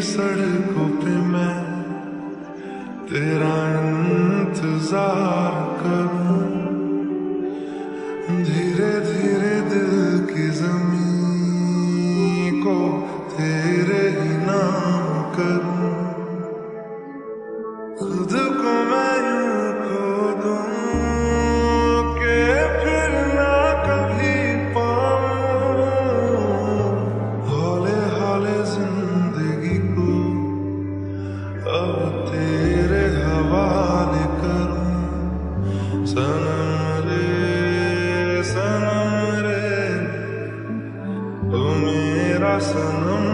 सड़कों पे मैं तेरा इंतजार करूं, धीरे धीरे दिल की जमीन को तेरे ही नाम करूं। खुद को मैं यूं खो दूं कि फिर ना कभी पाऊं, हौले हौले जिंदगी को अब तेरे हवाले करूं। सनम रे तू मेरा सनम